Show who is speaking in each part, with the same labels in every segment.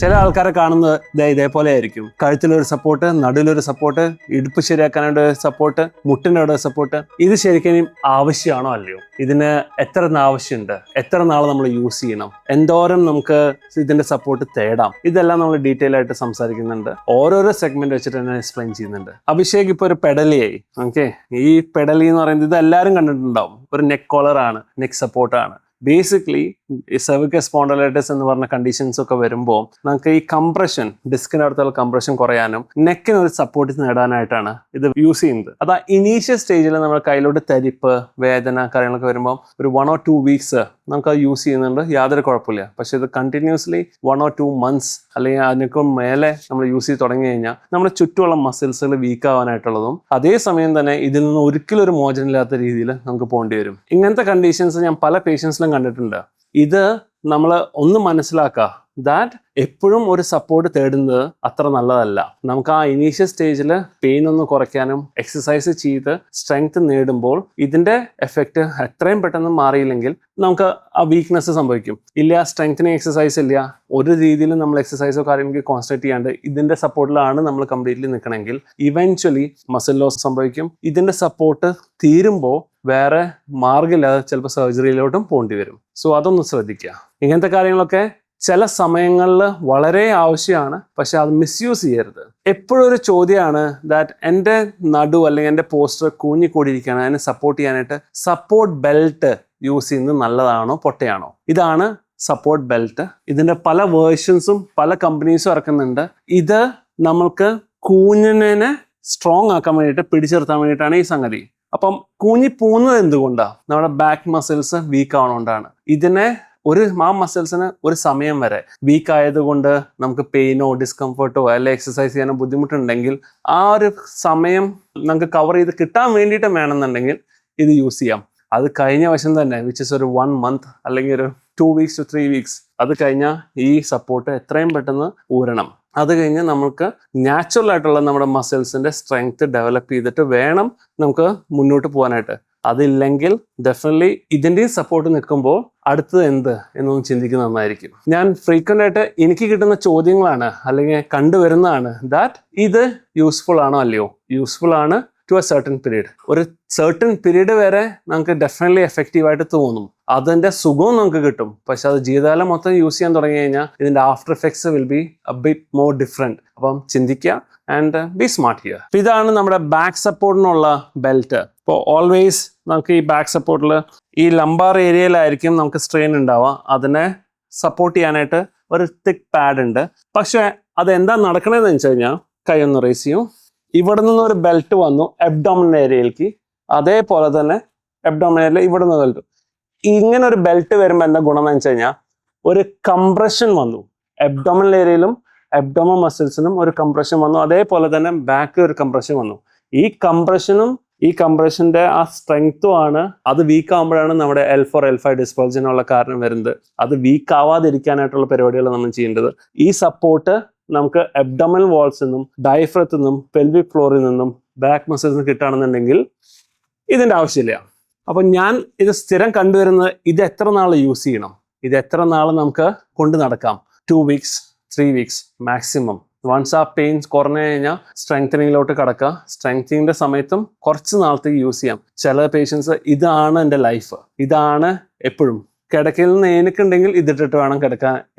Speaker 1: ചില ആൾക്കാരെ കാണുന്നത് ഇതേപോലെ ആയിരിക്കും. കഴുത്തിലൊരു സപ്പോർട്ട്, നടുവിലൊരു സപ്പോർട്ട്, ഇടുപ്പ് ശരിയാക്കാനായിട്ട് സപ്പോർട്ട്, മുട്ടിൻ്റെ അവിടെ സപ്പോർട്ട്. ഇത് ശരിക്കും ആവശ്യമാണോ അല്ലയോ? ഇതിന് എത്ര ആവശ്യമുണ്ട്? എത്ര നാൾ നമ്മൾ യൂസ് ചെയ്യണം? എന്തോരം നമുക്ക് ഇതിന്റെ സപ്പോർട്ട് തേടാം? ഇതെല്ലാം നമ്മൾ ഡീറ്റെയിൽ ആയിട്ട് സംസാരിക്കുന്നുണ്ട്. ഓരോരോ സെഗ്മെന്റ് വെച്ചിട്ട് തന്നെ എക്സ്പ്ലെയിൻ ചെയ്യുന്നുണ്ട്. അഭിഷേക് ഇപ്പോൾ ഒരു പെഡലിയായി. ഓക്കെ, ഈ പെഡലി എന്ന് പറയുന്നത് ഇത് എല്ലാവരും കണ്ടിട്ടുണ്ടാവും. ഒരു നെക്ക് കോളറാണ്, നെക്ക് സപ്പോർട്ടാണ്. ബേസിക്കലി ഈ സെർവിക്കൽ സ്പോണ്ടലൈറ്റിസ് എന്ന് പറഞ്ഞ കണ്ടീഷൻസ് ഒക്കെ വരുമ്പോൾ നമുക്ക് ഈ കംപ്രഷൻ, ഡിസ്കിനടുത്തുള്ള കംപ്രഷൻ കുറയാനും നെക്കിന് ഒരു സപ്പോർട്ട് നേടാനായിട്ടാണ് ഇത് യൂസ് ചെയ്യുന്നത്. അത് ഇനീഷ്യൽ സ്റ്റേജിൽ നമ്മുടെ കയ്യിലോട്ട് തരിപ്പ്, വേദന കാര്യങ്ങളൊക്കെ വരുമ്പോൾ ഒരു 1 or 2 weeks നമുക്ക് അത് യൂസ് ചെയ്യുന്നുണ്ട്, യാതൊരു കുഴപ്പമില്ല. പക്ഷെ ഇത് കണ്ടിന്യൂസ്ലി 1 or 2 months അല്ലെങ്കിൽ അതിനൊക്കെ മേലെ നമ്മൾ യൂസ് ചെയ്ത് തുടങ്ങി കഴിഞ്ഞാൽ നമ്മുടെ ചുറ്റുമുള്ള മസിൽസുകൾ വീക്ക് ആവാനായിട്ടുള്ളതും അതേസമയം തന്നെ ഇതിൽ നിന്ന് ഒരിക്കലും ഒരു മോചനമില്ലാത്ത രീതിയിൽ നമുക്ക് പോകേണ്ടി വരും. ഇങ്ങനത്തെ കണ്ടീഷൻസ് ഞാൻ പല പേഷ്യൻസിലും കണ്ടിട്ടുണ്ട്. ഇത് നമ്മൾ ഒന്ന് മനസ്സിലാക്കുക, ദാറ്റ് എപ്പോഴും ഒരു സപ്പോർട്ട് തേടുന്നത് അത്ര നല്ലതല്ല. നമുക്ക് ആ ഇനീഷ്യൽ സ്റ്റേജിൽ പെയിൻ ഒന്ന് കുറയ്ക്കാനും എക്സസൈസ് ചെയ്ത് സ്ട്രെങ്ത് നേടുമ്പോൾ ഇതിന്റെ എഫക്റ്റ് എത്രയും പെട്ടെന്ന് മാറിയില്ലെങ്കിൽ നമുക്ക് ആ വീക്ക്നെസ് സംഭവിക്കും. ഇല്ല, സ്ട്രെങ്തനിങ് എക്സസൈസ് ഇല്ല, ഒരു രീതിയിലും നമ്മൾ എക്സസൈസോ കാര്യങ്ങൾക്ക് കോൺസെൻട്രേറ്റ് ചെയ്യാണ്ട് ഇതിന്റെ സപ്പോർട്ടിലാണ് നമ്മൾ കംപ്ലീറ്റ്ലി നിൽക്കണമെങ്കിൽ ഇവൻച്വലി മസിൽ ലോസ് സംഭവിക്കും. ഇതിന്റെ സപ്പോർട്ട് തീരുമ്പോൾ വേറെ മാർഗമില്ലാതെ ചിലപ്പോൾ സർജറിയിലോട്ടും പോകേണ്ടി വരും. സോ അതൊന്ന് ശ്രദ്ധിക്കുക. ഇങ്ങനത്തെ കാര്യങ്ങളൊക്കെ ചില സമയങ്ങളിൽ വളരെ ആവശ്യമാണ്, പക്ഷെ അത് മിസ്യൂസ് ചെയ്യരുത്. എപ്പോഴും ഒരു ചോദ്യമാണ് ദാറ്റ് എൻ്റെ നടു അല്ലെങ്കിൽ എൻ്റെ പോസ്റ്റർ കൂഞ്ഞിക്കൂടിയിരിക്കുകയാണ്, അതിനെ സപ്പോർട്ട് ചെയ്യാനായിട്ട് സപ്പോർട്ട് ബെൽറ്റ് യൂസ് ചെയ്യുന്നത് നല്ലതാണോ പൊട്ടയാണോ? ഇതാണ് സപ്പോർട്ട് ബെൽറ്റ്. ഇതിൻ്റെ പല വേർഷൻസും പല കമ്പനീസും ഇറക്കുന്നുണ്ട്. ഇത് നമ്മൾക്ക് കൂഞ്ഞിനെ സ്ട്രോങ് ആക്കാൻ വേണ്ടിയിട്ട്, പിടിച്ചെടുത്താൻ വേണ്ടിയിട്ടാണ് ഈ സംഗതി. അപ്പം കൂഞ്ഞി പോകുന്നത് എന്തുകൊണ്ടാണ്? നമ്മുടെ ബാക്ക് മസിൽസ് വീക്ക് ആവണോണ്ടാണ്. ഇതിനെ ആ മസിൽസിന് ഒരു സമയം വരെ വീക്ക് ആയതുകൊണ്ട് നമുക്ക് പെയിനോ ഡിസ്കംഫർട്ടോ അല്ലെങ്കിൽ എക്സസൈസ് ചെയ്യാനോ ബുദ്ധിമുട്ടുണ്ടെങ്കിൽ ആ ഒരു സമയം നമുക്ക് കവർ ചെയ്ത് കിട്ടാൻ വേണ്ടിയിട്ട് വേണമെന്നുണ്ടെങ്കിൽ ഇത് യൂസ് ചെയ്യാം. അത് കഴിഞ്ഞ വശം തന്നെ വിച്ച് ഇസ് ഒരു 1 month അല്ലെങ്കിൽ ഒരു 2 weeks to 3 weeks അത് കഴിഞ്ഞാൽ ഈ സപ്പോർട്ട് എത്രയും പെട്ടെന്ന് ഊരണം. അത് കഴിഞ്ഞ് നമുക്ക് നാച്ചുറൽ ആയിട്ടുള്ള നമ്മുടെ മസിൽസിന്റെ സ്ട്രെങ്ത് ഡെവലപ്പ് ചെയ്തിട്ട് വേണം നമുക്ക് മുന്നോട്ട് പോകാനായിട്ട്. അതില്ലെങ്കിൽ ഡെഫിനറ്റ്ലി ഇതിൻ്റെയും സപ്പോർട്ട് നിൽക്കുമ്പോൾ അടുത്തത് എന്ത് എന്നൊന്നും ചിന്തിക്കുന്നത് നന്നായിരിക്കും. ഞാൻ ഫ്രീക്വൻ്റ് ആയിട്ട് എനിക്ക് കിട്ടുന്ന ചോദ്യങ്ങളാണ് അല്ലെങ്കിൽ കണ്ടുവരുന്നതാണ് ദാറ്റ് ഇത് യൂസ്ഫുൾ ആണോ അല്ലയോ? യൂസ്ഫുൾ ആണ് ടു എ സർട്ടൻ പീരീഡ്. ഒരു സർട്ടൻ പീരീഡ് വരെ നമുക്ക് ഡെഫിനറ്റ്ലി എഫക്റ്റീവായിട്ട് തോന്നും, അതിൻ്റെ സുഖവും നമുക്ക് കിട്ടും. പക്ഷെ അത് ജീവിതകാലം മൊത്തം യൂസ് ചെയ്യാൻ തുടങ്ങി കഴിഞ്ഞാൽ ഇതിൻ്റെ after effects will be A bit more different. അപ്പം ചിന്തിക്കുക ആൻഡ് ബി സ്മാർട്ട് ഹിയർ. അപ്പോൾ ഇതാണ് നമ്മുടെ ബാക്ക് സപ്പോർട്ടിനുള്ള ബെൽറ്റ്. ഇപ്പോൾ ഓൾവേസ് നമുക്ക് ഈ ബാക്ക് സപ്പോർട്ടിൽ ഈ ലംബാർ ഏരിയയിലായിരിക്കും നമുക്ക് സ്ട്രെയിൻ ഉണ്ടാവുക. അതിനെ സപ്പോർട്ട് ചെയ്യാനായിട്ട് ഒരു തിക്ക് പാഡ് ഉണ്ട്. പക്ഷെ അതെന്താ നടക്കണതെന്ന് വെച്ച് കഴിഞ്ഞാൽ കൈ ഒന്ന് റേസ് ചെയ്യും, ഇവിടെ നിന്ന് ഒരു ബെൽറ്റ് വന്നു അബ്ഡോമിനൽ ഏരിയയിലേക്ക്, അതേപോലെ തന്നെ അബ്ഡോമിനൽ ഏരിയയിൽ ഇവിടെ നിന്ന് ബെൽറ്റ്. ഇങ്ങനെ ഒരു ബെൽറ്റ് വരുമ്പോൾ എന്താ ഗുണം എന്ന് വെച്ച് കഴിഞ്ഞാൽ ഒരു കംപ്രഷൻ വന്നു, അബ്ഡോമിനൽ ഏരിയയിലും അബ്ഡോമൻ മസിൽസിനും ഒരു കംപ്രഷൻ വന്നു, അതേപോലെ തന്നെ ബാക്കിൽ ഒരു കംപ്രഷൻ വന്നു. ഈ കംപ്രഷനും ഈ കംപ്രഷന്റെ ആ സ്ട്രെങ്ത്തും ആണ് അത് വീക്ക് ആകുമ്പോഴാണ് നമ്മുടെ L4 L5 ഡിസ്പൾജനുള്ള കാരണം വരുന്നത്. അത് വീക്ക് ആവാതിരിക്കാനായിട്ടുള്ള പരിപാടികൾ നമ്മൾ ചെയ്യേണ്ടത്. ഈ സപ്പോർട്ട് നമുക്ക് അബ്ഡോമിനൽ വാൾസിൽ നിന്നും ഡയഫ്രത്തിൽ നിന്നും പെൽവിക് ഫ്ലോറിൽ നിന്നും ബാക്ക് മസിൽസിൽ നിന്നും കിട്ടുകയാണെന്നുണ്ടെങ്കിൽ ഇതിൻ്റെ ആവശ്യമില്ല. അപ്പം ഞാൻ ഇത് സ്ഥിരം കണ്ടുവരുന്നത് ഇത് എത്ര നാൾ യൂസ് ചെയ്യണം, ഇത് എത്ര നാൾ നമുക്ക് കൊണ്ട് നടക്കാം? 2 weeks 3 weeks മാക്സിമം. വൺസ് ആ പെയിൻസ് കുറഞ്ഞു കഴിഞ്ഞാൽ സ്ട്രെങ്തനിങ്ങിലോട്ട് കിടക്കുക. സ്ട്രെങ്തനിങ്ങിന്റെ സമയത്തും കുറച്ച് നാളത്തേക്ക് യൂസ് ചെയ്യാം. ചില പേഷ്യൻസ് ഇതാണ് എൻ്റെ ലൈഫ്, ഇതാണ് എപ്പോഴും കിടക്കയിൽ നിന്ന് എഴുന്നേക്കുണ്ടെങ്കിൽ ഇതിട്ടിട്ട് വേണം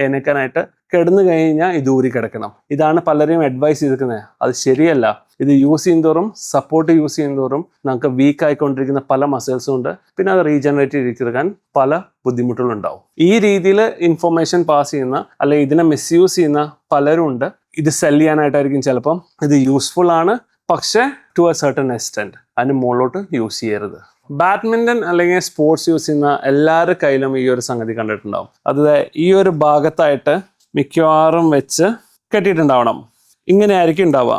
Speaker 1: എഴുന്നേക്കാനായിട്ട്. കിടന്നു കഴിഞ്ഞാൽ ഇത് ഊരി കിടക്കണം. ഇതാണ് പലരെയും അഡ്വൈസ് ചെയ്തിരിക്കുന്നത്. അത് ശരിയല്ല. ഇത് യൂസ് ചെയ്യുന്നതോറും സപ്പോർട്ട് യൂസ് ചെയ്യുന്നതോറും നമുക്ക് വീക്ക് ആയിക്കൊണ്ടിരിക്കുന്ന പല മസിൽസും ഉണ്ട്. പിന്നെ അത് റീജനറേറ്റ് ചെയ്തെടുക്കാൻ പല ബുദ്ധിമുട്ടുകളുണ്ടാവും. ഈ രീതിയിൽ ഇൻഫർമേഷൻ പാസ് ചെയ്യുന്ന അല്ലെങ്കിൽ ഇതിനെ മിസ്യൂസ് ചെയ്യുന്ന പലരും ഉണ്ട്. ഇത് സെല് ചെയ്യാനായിട്ടായിരിക്കും ചിലപ്പം. ഇത് യൂസ്ഫുൾ ആണ്, പക്ഷേ ടു എ സർട്ടൻ എക്സ്റ്റെന്റ്. അതിന് മുകളിലോട്ട് യൂസ് ചെയ്യരുത്. ബാഡ്മിൻ്റൺ അല്ലെങ്കിൽ സ്പോർട്സ് യൂസ് ചെയ്യുന്ന എല്ലാവരുടെ കയ്യിലും ഈ ഒരു സംഗതി കണ്ടിട്ടുണ്ടാവും. അത് ഈ ഒരു ഭാഗത്തായിട്ട് മിക്കവാറും വെച്ച് കെട്ടിയിട്ടുണ്ടാവണം. ഇങ്ങനെ ആയിരിക്കും ഉണ്ടാവുക.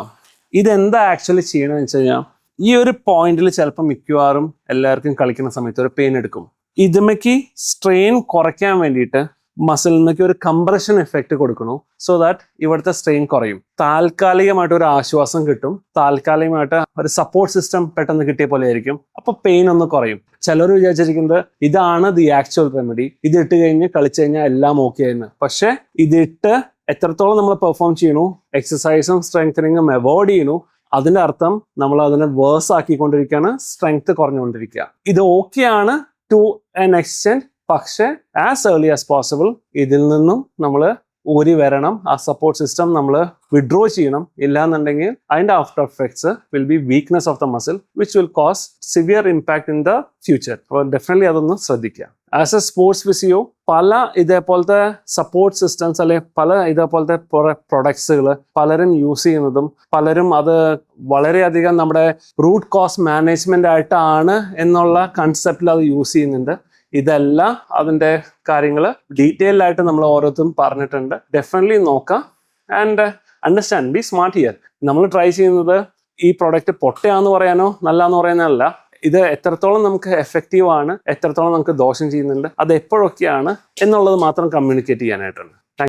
Speaker 1: ഇതെന്താ ആക്ച്വലി ചെയ്യണമെന്ന് വെച്ച് കഴിഞ്ഞാൽ ഈ ഒരു പോയിന്റിൽ ചിലപ്പോൾ മിക്കവാറും എല്ലാവർക്കും കളിക്കുന്ന സമയത്ത് ഒരു പെയിൻ എടുക്കും. ഇതുമേക്ക് സ്ട്രെയിൻ കുറയ്ക്കാൻ വേണ്ടിയിട്ട് മസിലിനൊക്കെ ഒരു കംപ്രഷൻ എഫക്റ്റ് കൊടുക്കണു. സോ ദാറ്റ് ഇവിടുത്തെ സ്ട്രെയിൻ കുറയും. താൽക്കാലികമായിട്ട് ഒരു ആശ്വാസം കിട്ടും, താൽക്കാലികമായിട്ട് ഒരു സപ്പോർട്ട് സിസ്റ്റം പെട്ടെന്ന് കിട്ടിയ പോലെ ആയിരിക്കും. അപ്പൊ പെയിൻ ഒന്ന് കുറയും. ചിലർ വിചാരിച്ചിരിക്കുന്നത് ഇതാണ് ദി ആക്ച്വൽ റെമഡി, ഇത് ഇട്ട് കഴിഞ്ഞ് കളിച്ചു കഴിഞ്ഞാൽ എല്ലാം ഓക്കെ ആയിരുന്നു. പക്ഷെ ഇതിട്ട് എത്രത്തോളം നമ്മൾ പെർഫോം ചെയ്യണു, എക്സസൈസും സ്ട്രെങ്തനിങ്ങും അവോയ്ഡ് ചെയ്യണു, അതിന്റെ അർത്ഥം നമ്മൾ അതിനെ വേഴ്സ് ആക്കിക്കൊണ്ടിരിക്കുകയാണ്, സ്ട്രെങ്ത് കുറഞ്ഞുകൊണ്ടിരിക്കുക. ഇത് ഓക്കെയാണ് ടു എൻ എക്സ്റ്റെൻഡ്. പക്ഷെ ആസ് ഏർലി ആസ് പോസിബിൾ ഇതിൽ നിന്നും നമ്മൾ ഊരി വരണം. ആ സപ്പോർട്ട് സിസ്റ്റം നമ്മൾ വിഡ്രോ ചെയ്യണം. ഇല്ലാന്നുണ്ടെങ്കിൽ അതിന്റെ after effects will be weakness of the muscle which will cause severe impact in the future. അപ്പോൾ ഡെഫിനറ്റ്ലി അതൊന്ന് ശ്രദ്ധിക്കുക. ആസ് എ സ്പോർട്സ് ഫിസിയോ പല ഇതേപോലത്തെ സപ്പോർട്ട് സിസ്റ്റംസ് അല്ലെ പല ഇതേപോലത്തെ പ്രൊഡക്ട്സുകൾ പലരും യൂസ് ചെയ്യുന്നതും പലരും അത് വളരെയധികം നമ്മുടെ റൂട്ട് കോസ് മാനേജ്മെന്റ് ആയിട്ടാണ് എന്നുള്ള കൺസെപ്റ്റിൽ അത് യൂസ് ചെയ്യുന്നുണ്ട്. ഇതെല്ലാം അതിൻ്റെ കാര്യങ്ങൾ ഡീറ്റെയിൽ ആയിട്ട് നമ്മൾ ഓരോരുത്തരും പറഞ്ഞിട്ടുണ്ട്. ഡെഫിനറ്റ്ലി നോക്കാം and understand, B smart here. നമ്മൾ ട്രൈ ചെയ്യുന്നത് ഈ പ്രൊഡക്റ്റ് പൊട്ടയാന്ന് പറയാനോ നല്ലതെന്ന് പറയാനല്ല, ഇത് എത്രത്തോളം നമുക്ക് എഫക്റ്റീവ് ആണ്, എത്രത്തോളം നമുക്ക് ദോഷം ചെയ്യുന്നുണ്ട്, അത് എപ്പോഴൊക്കെയാണ് എന്നുള്ളത് മാത്രം കമ്മ്യൂണിക്കേറ്റ് ചെയ്യാനായിട്ടുണ്ട്.